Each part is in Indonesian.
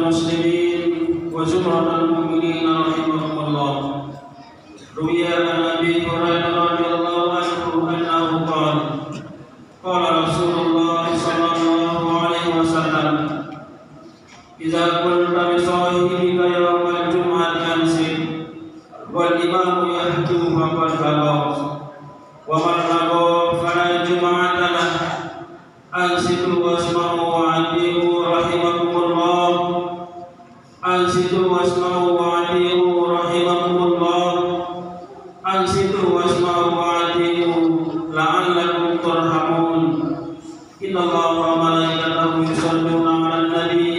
المسلمين وزمرة المؤمنين رحمهم الله. روي عن أبي هريرة رضي الله عنه أنه قال قال رسول الله صلى الله عليه وسلم: إذا قلت بصاحبك يوم الجمعة أنصت والإمام يهدو فقد بلغ ومن لغى فلا جمعة له. أنصتوا واسمعوا وأطيعوا رحمكم الله. أنصتوا واسمعوا وأطيعوا رحمكم الله. أنصتوا واسمعوا وأطيعوا لعلكم ترحمون. إن الله وملائكته يصلون على النبي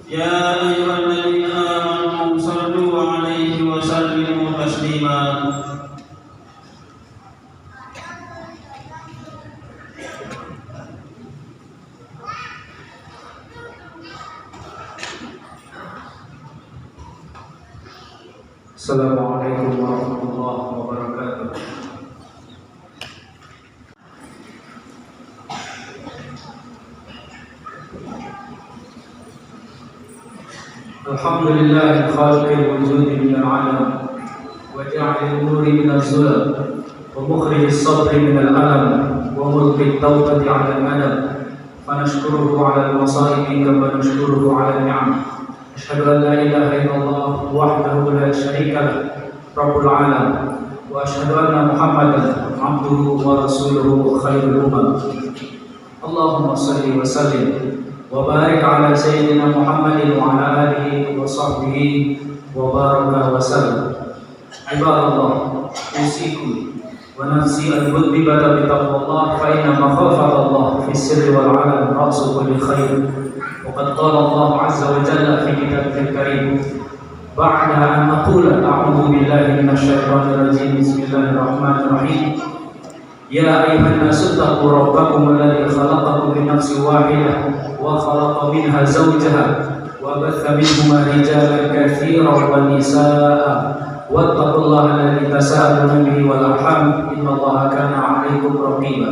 يا أيها الذين آمنوا صلوا عليه وسلموا تسليما. Assalamualaikum warahmatullahi wabarakatuh. Alhamdulillah khaliqil wujudi minal alam wa ja'alil nuri minaz zulal wa mukhrijis sabri minal alam wa mulqit tawbati 'alal madam. Fa nashkuruhu 'alal masaibi kama nashkuruhu 'alal ni'am. Asyhadu an la ilaha illallah wahdahu la syarika lah rabbul alam wa asyhadu anna Muhammadan abduhu wa rasuluhu khairul umam. Allahumma salli wa sallim wa barik ala sayyidina Muhammadin wa ala alihi wa sahbihi wa baraka wa sallam. Ibadallah, usikum wa nafsi al-mudhibata bi taqwallah fa inna makhafatallah fi sirri wal 'alan ra'su kulli khair. وقد قال الله عز وجل في كتابه الكريم بعد أن نقول أعوذ بالله من الشيطان الرجيم بسم الله الرحمن الرحيم يا أيها الناس اتقوا ربكم الذي خلقكم من نفس واحدة وخلق منها زوجها وبث منهما رجالا كثيرا ونساء واتقوا الله الذي تساءلون به والأرحام إن الله كان عليكم رقيبا.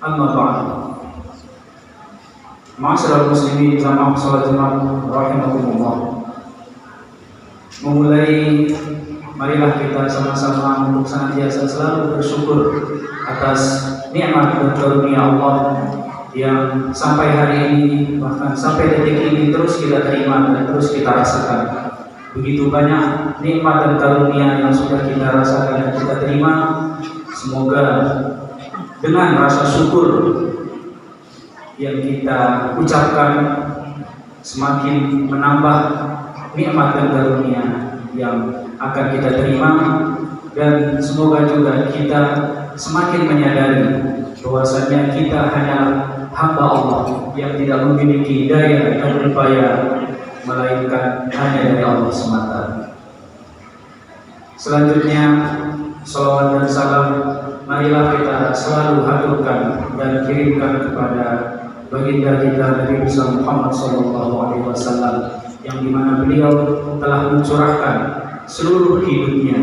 أما بعد. Ma'asyiral muslimin jamaah salat Jumat rahimakumullah. Memulai, marilah kita sama-sama untuk senantiasa selalu bersyukur atas nikmat dan karunia Allah yang sampai hari ini, bahkan sampai detik ini terus kita terima dan terus kita rasakan. Begitu banyak nikmat dan karunia yang sudah kita rasakan dan kita terima. Semoga dengan rasa syukur yang kita ucapkan semakin menambah nikmat dan karunia yang akan kita terima, dan semoga juga kita semakin menyadari bahwasanya kita hanyalah hamba Allah yang tidak memiliki daya dan upaya melainkan hanya dari Allah semata. Selanjutnya, salawat dan salam marilah kita selalu haturkan dan kirimkan kepada baginda kita Nabi Muhammad SAW, yang dimana beliau telah mencurahkan seluruh hidupnya,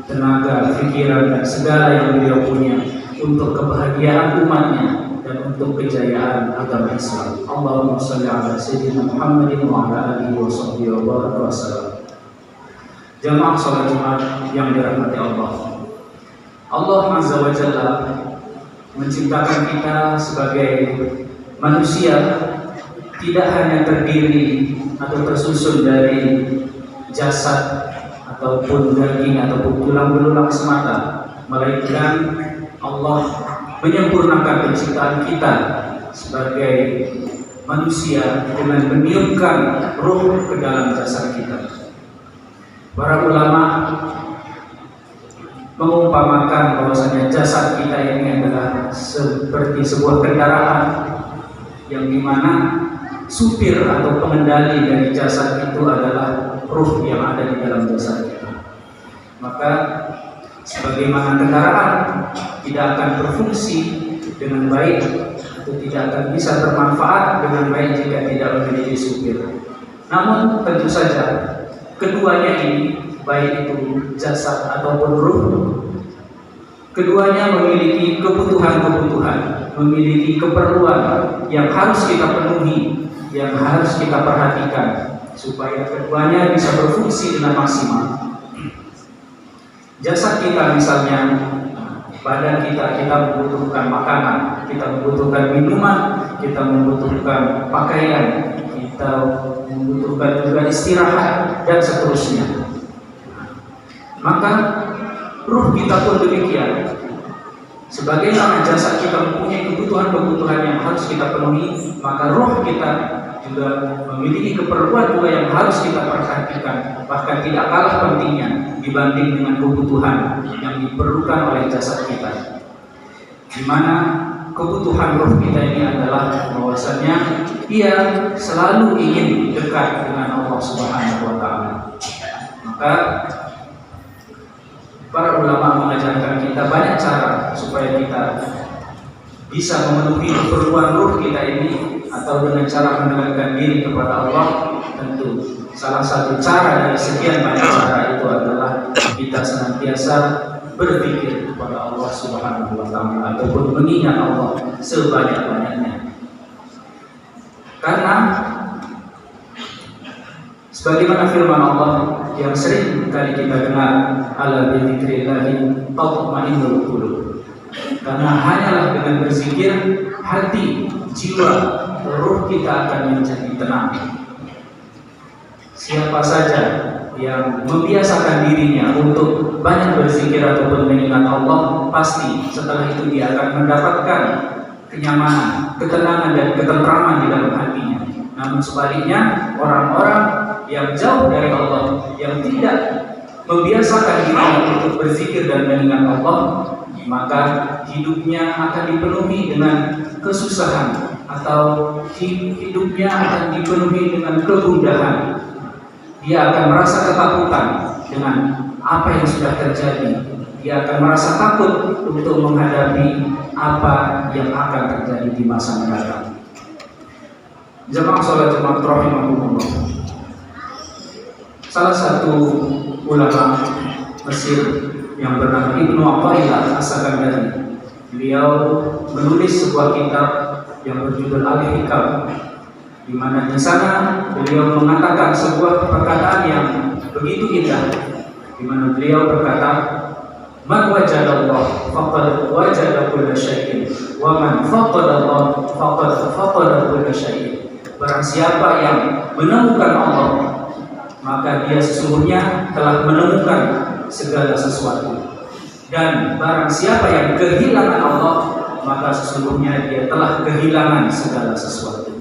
tenaga, pikiran dan segala yang beliau punya untuk kebahagiaan umatnya dan untuk kejayaan agama Islam. Allahumma shalli ala sayyidina Muhammadin wa ala alihi wa sahbihi wa baraka wa sallam. Jamaah salat Jumat yang dirahmati Allah. Allah Azza wa Jalla menciptakan kita sebagai manusia tidak hanya terdiri atau tersusun dari jasad ataupun daging ataupun tulang belulang semata, melainkan Allah menyempurnakan penciptaan kita sebagai manusia dengan meniupkan ruh ke dalam jasad kita. Para ulama mengumpamakan bahwasanya jasad kita ini adalah seperti sebuah kendaraan yang dimana supir atau pengendali dari jasad itu adalah ruh yang ada di dalam jasad kita. Maka sebagaimana kendaraan tidak akan berfungsi dengan baik atau tidak akan bisa bermanfaat dengan baik jika tidak memiliki supir. Namun tentu saja keduanya ini, baik itu jasad ataupun ruh, keduanya memiliki kebutuhan-kebutuhan, memiliki keperluan yang harus kita penuhi, yang harus kita perhatikan supaya keduanya bisa berfungsi dengan maksimal. Jasad kita misalnya, badan kita membutuhkan makanan, kita membutuhkan minuman, kita membutuhkan pakaian, kita membutuhkan juga istirahat dan seterusnya. Maka ruh kita pun demikian. Sebagaimana jasad kita mempunyai kebutuhan-kebutuhan yang harus kita penuhi, maka ruh kita juga memiliki keperluan juga yang harus kita perhatikan, bahkan tidak kalah pentingnya dibanding dengan kebutuhan yang diperlukan oleh jasad kita. Di mana kebutuhan ruh kita ini adalah bahwasanya ia selalu ingin dekat dengan Allah Subhanahu wa taala. Maka para ulama mengajarkan kita banyak cara supaya kita bisa memenuhi keperluan ruh kita ini, atau dengan cara mendekatkan diri kepada Allah. Tentu salah satu cara dari sekian banyak cara itu adalah kita senantiasa berpikir kepada Allah Subhanahu wa taala ataupun mengingat Allah sebanyak-banyaknya. Karena sebagaimana firman Allah yang sering kali kita dengar, ala bidzikrillahi tatma'innul qulub. Karena hanyalah dengan berzikir hati, jiwa, ruh kita akan menjadi tenang. Siapa saja yang membiasakan dirinya untuk banyak berzikir ataupun mengingat Allah, pasti setelah itu dia akan mendapatkan kenyamanan, ketenangan dan ketentraman di dalam hatinya. Namun sebaliknya, orang-orang yang jauh dari Allah, yang tidak membiasakan dirinya untuk berzikir dan mengingat Allah, maka hidupnya akan dipenuhi dengan kesusahan, atau hidupnya akan dipenuhi dengan kegundahan. Dia akan merasa ketakutan dengan apa yang sudah terjadi. Dia akan merasa takut untuk menghadapi apa yang akan terjadi di masa mendatang. Jemaah salat Jumat rahimahumullah. Salah satu ulama Mesir yang bernama Ibnu Athaillah As-Sakandari, beliau menulis sebuah kitab yang berjudul Al-Hikam, di mana di sana beliau mengatakan sebuah perkataan yang begitu indah, di mana beliau berkata, "Man wajadallah faqad wajada kulla syai'in, wa man faqadallah faqad faqada kulla syai'in." Barang siapa yang menemukan Allah, maka dia sesungguhnya telah menemukan segala sesuatu. Dan barang siapa yang kehilangan Allah, maka sesungguhnya dia telah kehilangan segala sesuatu.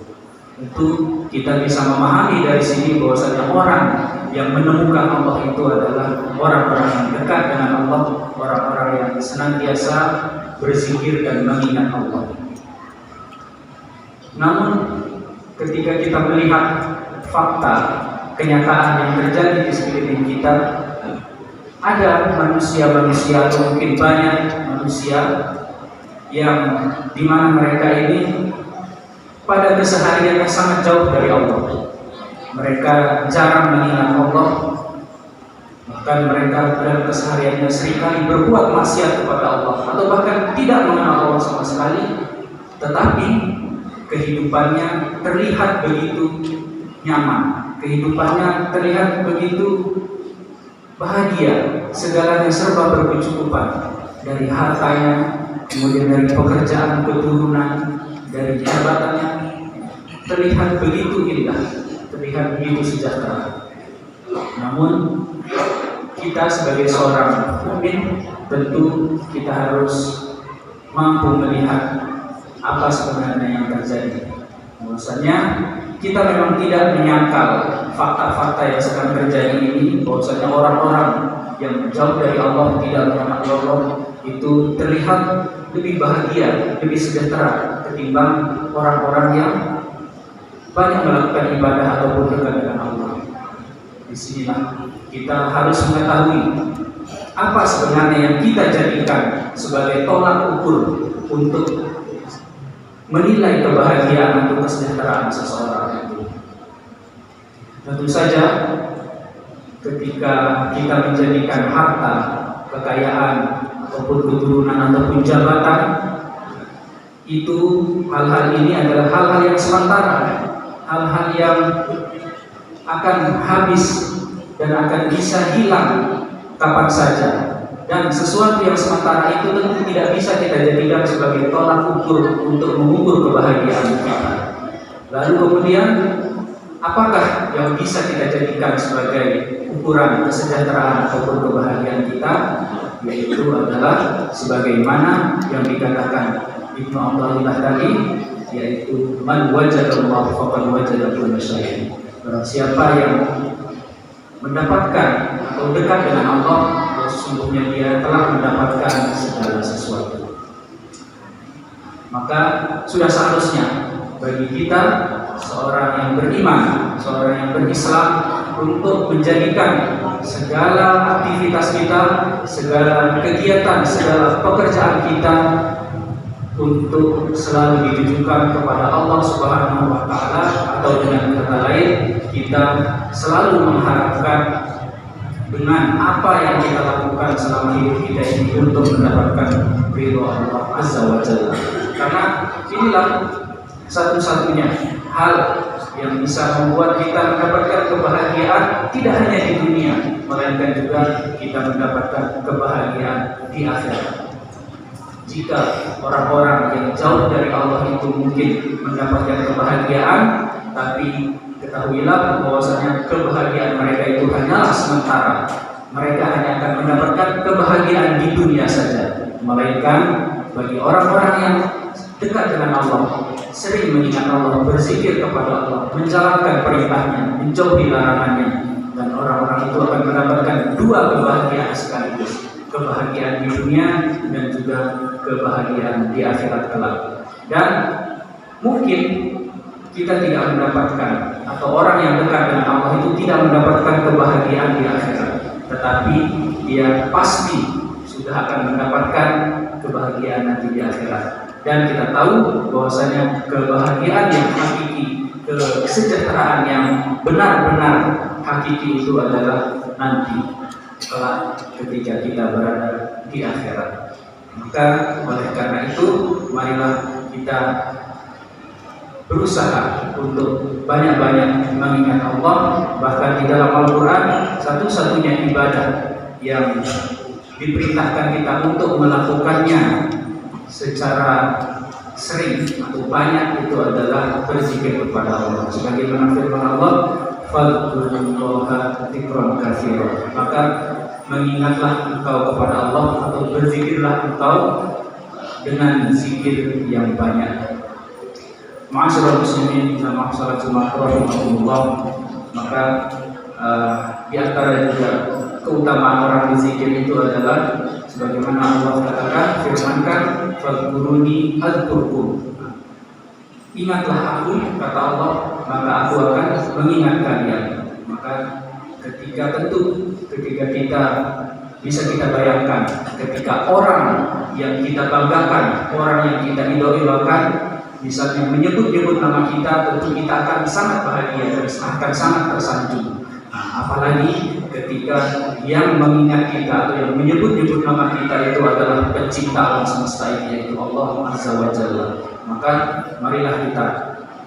Itu kita bisa memahami dari sini bahwasanya orang yang menemukan Allah itu adalah orang-orang yang dekat dengan Allah, orang-orang yang senantiasa berzikir dan mengingat Allah. Namun ketika kita melihat fakta, kenyataan yang terjadi di sekeliling kita, ada manusia-manusia atau mungkin banyak manusia yang dimana mereka ini pada kesehariannya sangat jauh dari Allah. Mereka jarang mengingat Allah, bahkan mereka dalam kesehariannya seringkali berbuat maksiat kepada Allah, atau bahkan tidak mengenal Allah sama sekali. Tetapi kehidupannya terlihat begitu nyaman, kehidupannya terlihat begitu bahagia, segalanya serba berkecukupan, dari hartanya, kemudian dari pekerjaan, keturunan, dari jabatannya, terlihat begitu indah, terlihat begitu sejahtera. Namun kita sebagai seorang mukmin tentu kita harus mampu melihat apa sebenarnya yang terjadi. Bahwasanya kita memang tidak menyangkal fakta-fakta yang sedang terjadi ini, bahwasanya orang-orang yang jauh dari Allah, tidak mengenal Allah, itu terlihat lebih bahagia, lebih sejahtera ketimbang orang-orang yang banyak melakukan ibadah ataupun dekat dengan Allah. Disinilah kita harus mengetahui apa sebenarnya yang kita jadikan sebagai tolak ukur untuk menilai kebahagiaan atau kesejahteraan seseorang itu. Tentu saja ketika kita menjadikan harta, kekayaan, ataupun keturunan ataupun jabatan, itu hal-hal ini adalah hal-hal yang sementara. hal-hal yang akan habis dan akan bisa hilang kapan saja, dan sesuatu yang sementara itu tentu tidak bisa kita jadikan sebagai tolak ukur untuk mengukur kebahagiaan kita. Lalu kemudian apakah yang bisa kita jadikan sebagai ukuran kesejahteraan ataupun kebahagiaan kita? Yaitu adalah sebagaimana yang dikatakan Ibnu Athaillah tadi, yaitu man wajadallahu faqad wajada kulla syai'. Barang siapa yang mendapatkan atau dekat dengan Allah, sesungguhnya dia telah mendapatkan segala sesuatu. Maka sudah seharusnya bagi kita, seorang yang beriman, seorang yang berislam, untuk menjadikan segala aktivitas kita, segala kegiatan, segala pekerjaan kita untuk selalu ditujukan kepada Allah Subhanahu wa Ta'ala, atau dengan kata lain, kita selalu mengharapkan dengan apa yang kita lakukan selama hidup kita ini untuk mendapatkan ridho Allah Azza wa Jalla. Karena inilah satu-satunya hal yang bisa membuat kita mendapatkan kebahagiaan tidak hanya di dunia, melainkan juga kita mendapatkan kebahagiaan di akhirat. Jika orang-orang yang jauh dari Allah itu mungkin mendapatkan kebahagiaan, tapi ketahuilah bahwasanya kebahagiaan mereka itu hanyalah sementara. Mereka hanya akan mendapatkan kebahagiaan di dunia saja. Melainkan bagi orang-orang yang dekat dengan Allah, sering mengingat Allah, berzikir kepada Allah, menjalankan perintahnya, menjauhi larangannya, dan orang-orang itu akan mendapatkan dua kebahagiaan sekaligus, kebahagiaan di dunia dan juga kebahagiaan di akhirat kelak. Dan mungkin kita tidak mendapatkan, atau orang yang dekat dengan Allah itu tidak mendapatkan kebahagiaan di akhirat, tetapi dia pasti sudah akan mendapatkan kebahagiaan nanti di akhirat. Dan kita tahu bahwasanya kebahagiaan yang hakiki, kesejahteraan yang benar-benar hakiki itu adalah nanti kelak ketika kita berada di akhirat. Maka oleh karena itu, marilah kita berusaha untuk banyak-banyak mengingat Allah. Bahkan di dalam Al-Quran, satu-satunya ibadah yang diperintahkan kita untuk melakukannya secara sering atau banyak itu adalah berzikir kepada Allah. Sebagaimana firman Allah, "Fadhkurullaha dzikran katsiran." Maka mengingatlah engkau kepada Allah, atau berzikirlah engkau dengan zikir yang banyak. Ma'asyiral muslimin dan ma'asyiral jemaah rahimakumullah. Maka di antara juga keutamaan orang berzikir itu adalah sebagaimana Allah katakan, firmankan, "Fadhkuruni adzkurkum." Ingatlah aku, kata Allah, maka aku akan mengingat kalian. Maka ketika kita bisa kita bayangkan, ketika orang yang kita banggakan, orang yang kita idolakan, misalnya menyebut-nyebut nama kita, tentu kita akan sangat bahagia dan akan sangat tersanjung. Apalagi ketika yang mengingat kita atau yang menyebut-nyebut nama kita itu adalah pencipta alam semesta ini, yaitu Allah Azza wa Jalla. Maka marilah kita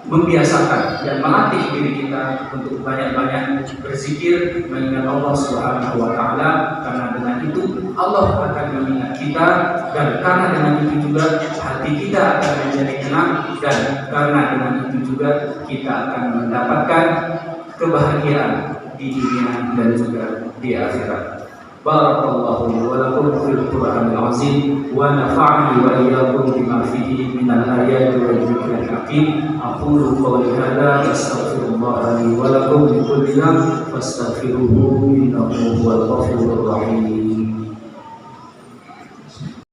membiasakan dan melatih diri kita untuk banyak-banyak berzikir, mengingat Allah Subhanahu wa Ta'ala, karena dengan itu Allah akan mengingat kita, dan karena dengan itu juga hati kita akan menjadi tenang, dan karena dengan itu juga kita akan mendapatkan kebahagiaan di dunia dan juga di akhirat. Barakallahu li wa lakum fil Qur'anil azim wa nafa'ani wa iyyakum bima fihi minal ayati wal dzikril hakim. Aqulu qawli hadza wa astaghfirullah li wa lakum min kulli dhanbin fastaghfiruhu innahu huwal ghafurur rahim.